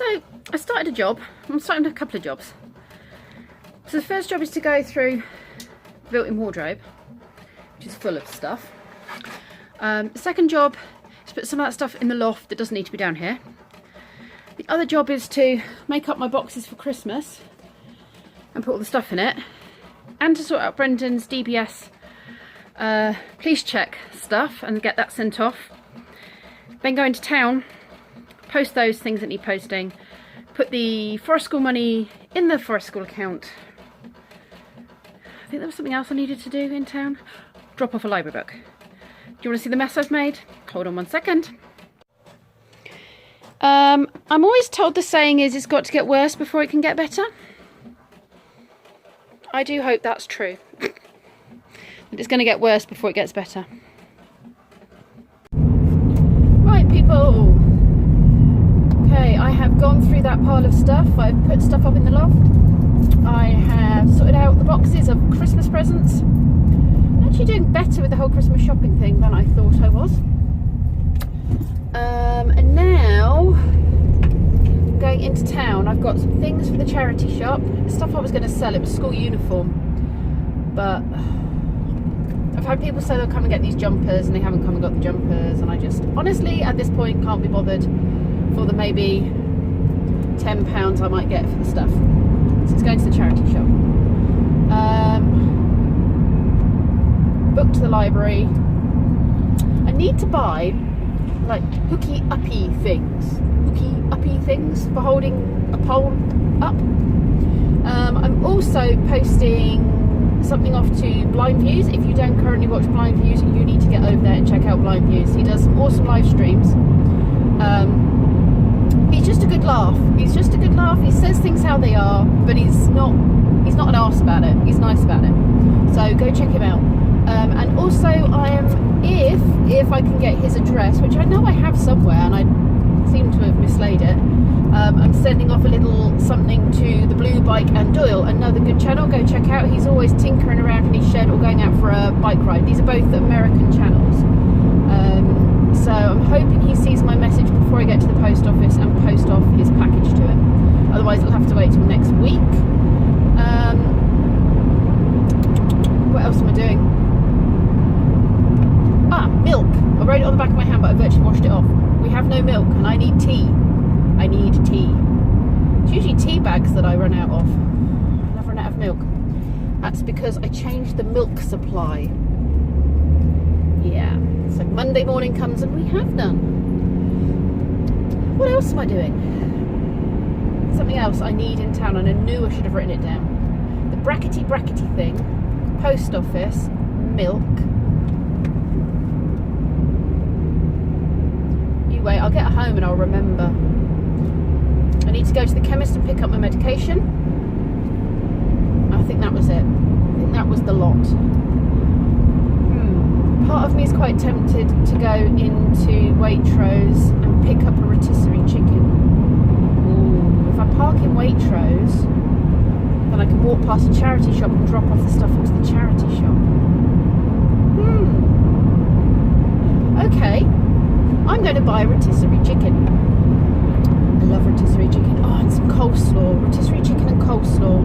So I started a job. I'm starting a couple of jobs. So the first job is to go through the built-in wardrobe, which is full of stuff. The second job is to put some of that stuff in the loft that doesn't need to be down here. The other job is to make up my boxes for Christmas and put all the stuff in it, and to sort out Brendan's DBS police check stuff and get that sent off. Then go into town, post those things that need posting, put the Forest School money in the Forest School account. I think there was something else I needed to do in town. Drop off a library book. Do you want to see the mess I've made? Hold on one second. I'm always told the saying is it's got to get worse before it can get better. I do hope that's true. That it's going to get worse before it gets better. Right, people. Okay, I have gone through that pile of stuff. I've put stuff up in the loft. I have sorted out the boxes of Christmas presents. I'm actually doing better with the whole Christmas shopping thing than I thought I was. And now I'm going into town. I've got some things for the charity shop. Stuff I was going to sell. It was school uniform, but I've had people say they'll come and get these jumpers and they haven't come and got the jumpers, and I just honestly at this point can't be bothered for the maybe £10 I might get for the stuff. So it's going to the charity shop. Booked the library. I need to buy like hooky-uppy things for holding a pole up. I'm also posting something off to Blind Views. If you don't currently watch Blind Views, you need to get over there and check out Blind Views. He does some awesome live streams. He's just a good laugh. He's just a good laugh. He says things how they are, but he's not an arse about it. He's nice about it. So go check him out. And also I am, if I can get his address, which I know I have somewhere and I seem to have mislaid it, I'm sending off a little something to the Blue Bike and Doyle, another good channel. Go check out. He's always tinkering around in his shed or going out for a bike ride. These are both American channels. So I'm hoping he sees my message before I get to the post office and post off his package to him. Otherwise it'll have to wait till next week. What else am I doing? Milk. I wrote it on the back of my hand, but I virtually washed it off. We have no milk and I need tea. I need tea. It's usually tea bags that I run out of. I never run out of milk. That's because I changed the milk supply. Yeah. So Monday morning comes and we have none. What else am I doing? Something else I need in town, and I knew I should have written it down. The brackety thing. Post office. Milk. Wait, I'll get home and I'll remember. I need to go to the chemist and pick up my medication. I think that was it. I think that was the lot. Part of me is quite tempted to go into Waitrose and pick up a rotisserie chicken. Ooh, if I park in Waitrose, then I can walk past a charity shop and drop off the stuff into the charity shop. Okay. I'm going to buy a rotisserie chicken. I love rotisserie chicken. Oh, and some coleslaw. Rotisserie chicken and coleslaw.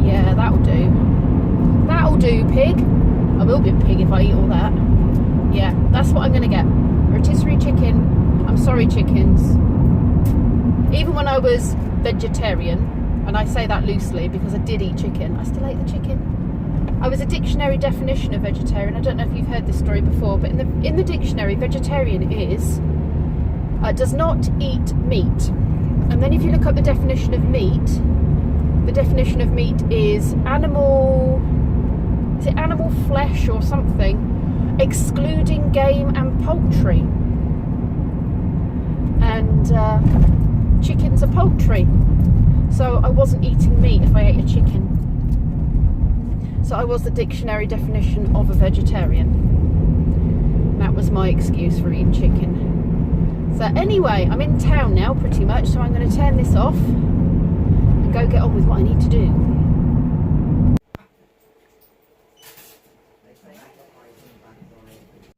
Yeah, that'll do. That'll do, pig. I will be a pig if I eat all that. Yeah, that's what I'm going to get. Rotisserie chicken. I'm sorry, chickens. Even when I was vegetarian, and I say that loosely because I did eat chicken, I still ate the chicken. I was a dictionary definition of vegetarian. I don't know if you've heard this story before, but in the dictionary, vegetarian is does not eat meat. And then if you look up the definition of meat, the definition of meat is animal flesh or something, excluding game and poultry. And chickens are poultry. So I wasn't eating meat if I ate a chicken. So I was the dictionary definition of a vegetarian. That was my excuse for eating chicken. So anyway, I'm in town now pretty much, so I'm going to turn this off and go get on with what I need to do.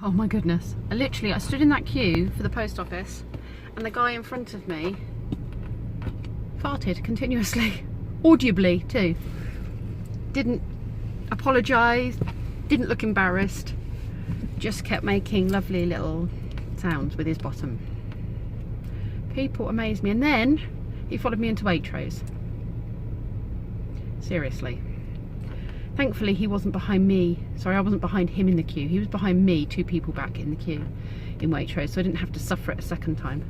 Oh my goodness. I stood in that queue for the post office and the guy in front of me farted continuously, audibly too. Didn't apologise, didn't look embarrassed, just kept making lovely little sounds with his bottom. People amaze me. And then he followed me into Waitrose. Seriously. Thankfully he wasn't behind me. Sorry, I wasn't behind him in the queue. He was behind me, 2 people back in the queue in Waitrose, so I didn't have to suffer it a second time.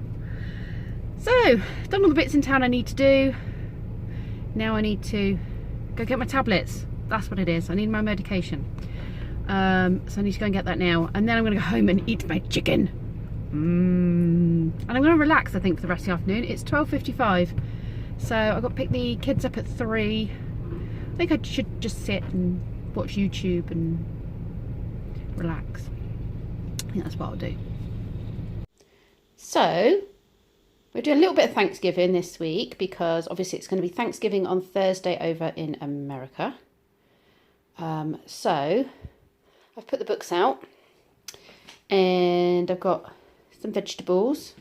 So, done all the bits in town I need to do. Now I need to go get my tablets. That's what it is. I need my medication. So I need to go and get that now. And then I'm going to go home and eat my chicken. And I'm going to relax, I think, for the rest of the afternoon. It's 12:55. So I've got to pick the kids up at 3. I think I should just sit and watch YouTube and relax. I think that's what I'll do. So we're doing a little bit of Thanksgiving this week because obviously it's going to be Thanksgiving on Thursday over in America. So I've put the books out and I've got some vegetables,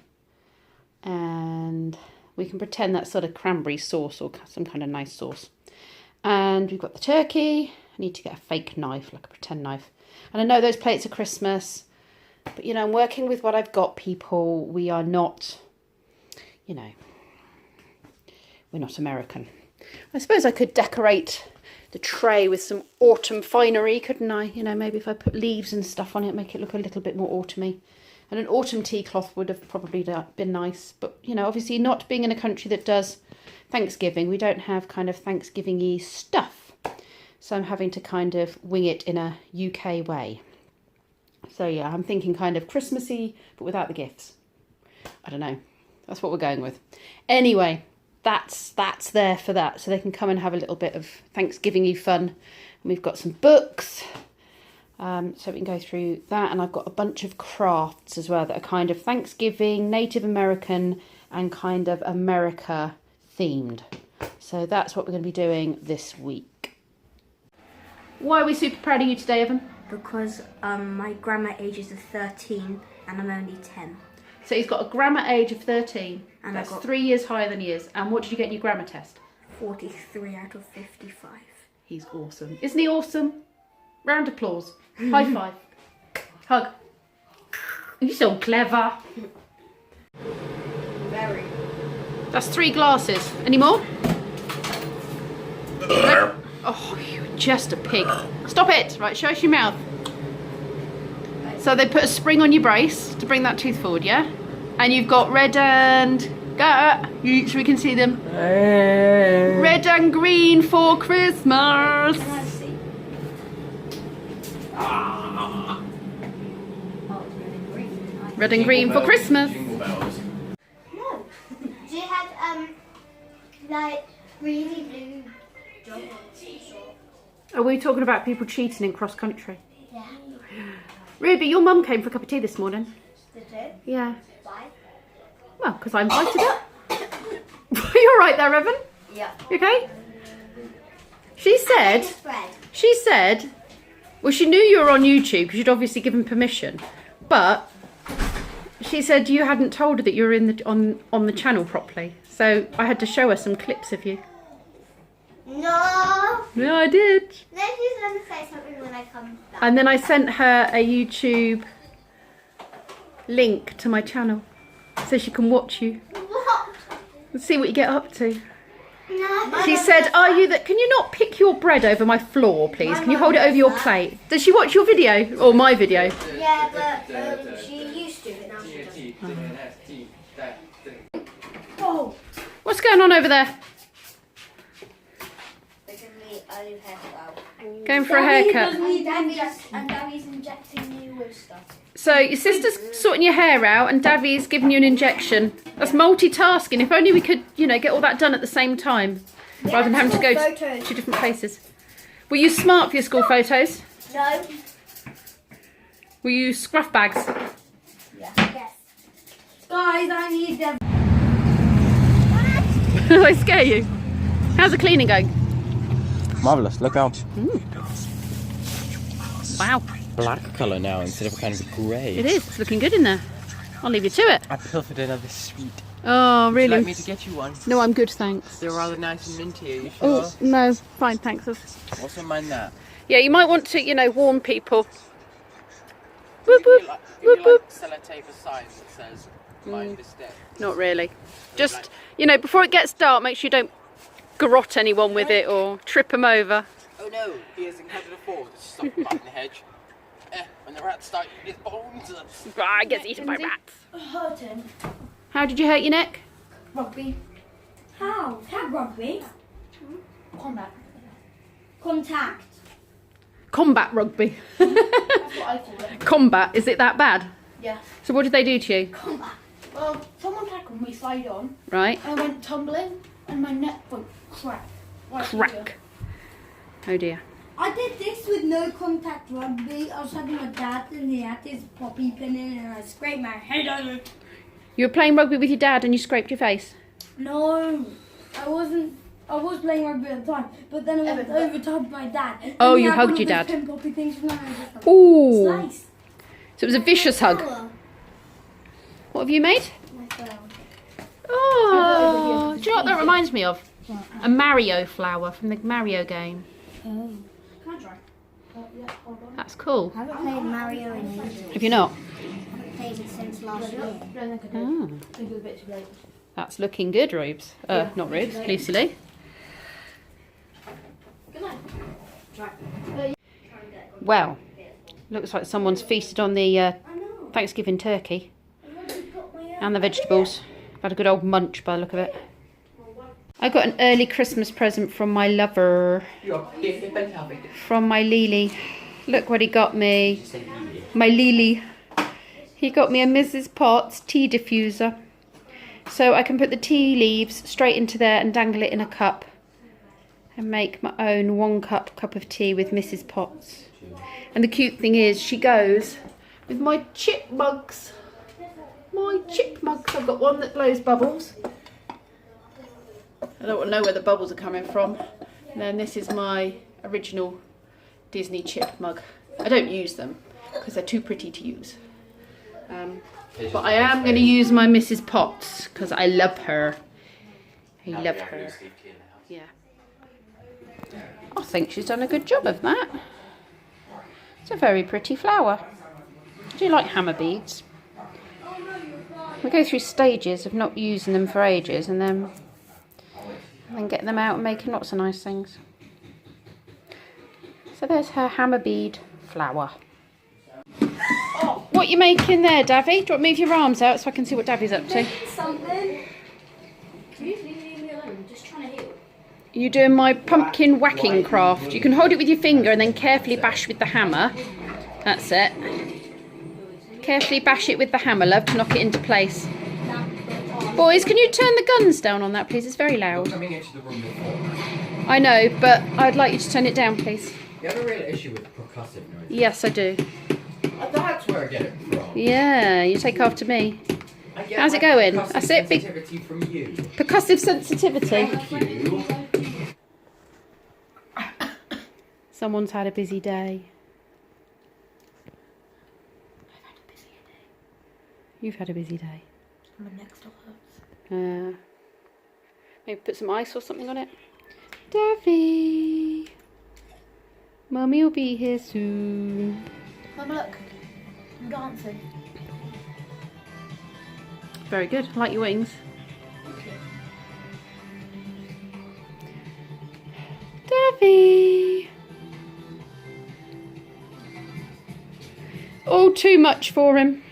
and we can pretend that's sort of cranberry sauce or some kind of nice sauce. And we've got the turkey. I need to get a fake knife, like a pretend knife. And I know those plates are Christmas, but you know, I'm working with what I've got, people. We are not, you know, we're not American. I suppose I could decorate the tray with some autumn finery, couldn't I? You know, maybe if I put leaves and stuff on it, make it look a little bit more autumny. And an autumn tea cloth would have probably been nice. But, you know, obviously not being in a country that does Thanksgiving, we don't have kind of Thanksgiving-y stuff. So I'm having to kind of wing it in a UK way. So, yeah, I'm thinking kind of Christmassy, but without the gifts. I don't know. That's what we're going with. Anyway, that's there for that. So they can come and have a little bit of Thanksgiving-y fun. And we've got some books. So we can go through that, and I've got a bunch of crafts as well that are kind of Thanksgiving, Native American, and kind of America themed. So that's what we're going to be doing this week. Why are we super proud of you today, Evan? Because my grammar age is 13 and I'm only 10. So he's got a grammar age of 13. And that's I got 3 years higher than he is. And what did you get in your grammar test? 43 out of 55. He's awesome. Isn't he awesome? Round applause. High five. Hug. You're so clever. Very. That's 3 glasses. Any more? Oh, you're just a pig. Stop it. Right, show us your mouth. So they put a spring on your brace to bring that tooth forward, yeah? And you've got red and... so we can see them. Red and green for Christmas. Can I see? Oh, it's red and green. Red and green for Christmas. No. Do you have like really blue joggers? Are we talking about people cheating in cross country? Yeah. Ruby, your mum came for a cup of tea this morning. Did you? Yeah. Why? Well, because I invited her. You're right there, Evan. Yeah. You okay? She said, well, she knew you were on YouTube because you'd obviously given permission, but she said you hadn't told her that you were in the on the channel properly. So I had to show her some clips of you. No. Yeah, I did. No, she's going to say something when I come back. And then I sent her a YouTube link to my channel so she can watch you What? and see what you get up to. No. She said, "Are you that? Can you not pick your bread over my floor, please? Can you hold it over your plate?" Does she watch your video or my video? Yeah, but she used to, but now she doesn't. Oh. What's going on over there? They're giving me a new hairstyle. Going for a haircut. And Daddy's injecting me with stuff. So your sister's sorting your hair out and Davy's giving you an injection. That's multitasking. If only we could, you know, get all that done at the same time rather than having to go to 2 different places. Were you smart for your school photos? No. Will you use scruff bags? Yeah. Yes. Guys, I need them. Did I scare you? How's the cleaning going? Marvellous, look out. Wow. Black colour now instead of kind of grey. It is. It's looking good in there. I'll leave you to it. I pilfered another sweet. Oh, Would you really? like me to get you one? No, I'm good, thanks. They're rather nice and minty, are you sure? Oh, no, fine, thanks. Also mind that. Yeah, you might want to, you know, warn people. If Whoop, you whoop, like, if whoop, you whoop. like sellotape a sign that says, mind the step. Not really. Just, you know, before it gets dark, make sure you don't garrot anyone with it or trip them over. Oh no, he has encountered a fall. Just stop biting the hedge. When the rats start eating his bones. Ah, it gets eaten by rats. Hurting. How did you hurt your neck? Rugby. How? Rugby? Combat. Contact. Combat rugby. That's what I call it. Combat, is it that bad? Yeah. So what did they do to you? Combat. Well, someone tackled me side on. Right. I went tumbling and my neck went crack. Right Crack. here. Oh dear. I did this with no contact rugby. I was having my dad and he had his poppy pin in and I scraped my head on it. You were playing rugby with your dad and you scraped your face? No, I wasn't. I was playing rugby at the time, but then I went over to hug my dad. And Oh, he you had hugged one of your those dad. pin poppy things from there, and I just like, Ooh. slice. So it was a vicious hug. What have you made? Oh, do you know what that reminds me of? A Mario flower from the Mario game. Can I try? Yeah, hold on. That's cool. I haven't played Mario in ages. Have you not? I haven't played it since last year. Don't think I did. Oh, I think it was a bit too late. that's looking good, Rubes. Not Rubes, Lucy. Good night. Well, looks like someone's feasted on the Thanksgiving turkey and the vegetables. I've had a good old munch by the look of it. I got an early Christmas present from my lover, from my Lily. Look what he got me. My Lily. He got me a Mrs. Potts tea diffuser. So I can put the tea leaves straight into there and dangle it in a cup. And make my own 1 cup of tea with Mrs. Potts. And the cute thing is, she goes with my chipmugs. My chipmugs. I've got one that blows bubbles. I don't know where the bubbles are coming from. And then this is my original Disney chip mug. I don't use them because they're too pretty to use. But I am going to use my Mrs. Potts because I love her. I love her. Yeah. I think she's done a good job of that. It's a very pretty flower. Do you like hammer beads? We go through stages of not using them for ages and then getting them out and making lots of nice things. So there's her hammer bead flower. What you making there, Davy? Do you want to move your arms out so I can see what Davy's up to? Something. Can you leave me alone? I'm just trying to heal. You're doing my pumpkin whacking craft. You can hold it with your finger and then carefully bash with the hammer. That's it. Carefully bash it with the hammer, love, to knock it into place. Boys, can you turn the guns down on that, please? It's very loud. Coming into the room before. I know, but I'd like you to turn it down, please. You have a real issue with percussive noise. Yes, I do. That's where I get it from. Yeah, you take after me. I get How's my it going? percussive That's it, big sensitivity from you. percussive sensitivity. Thank you. Someone's had a busy day. You've had a busy day. My neck still hurts. Maybe put some ice or something on it. Davy! Mummy will be here soon. Mama, look. I'm dancing. Very good. I like your wings. Davy! Oh, too much for him.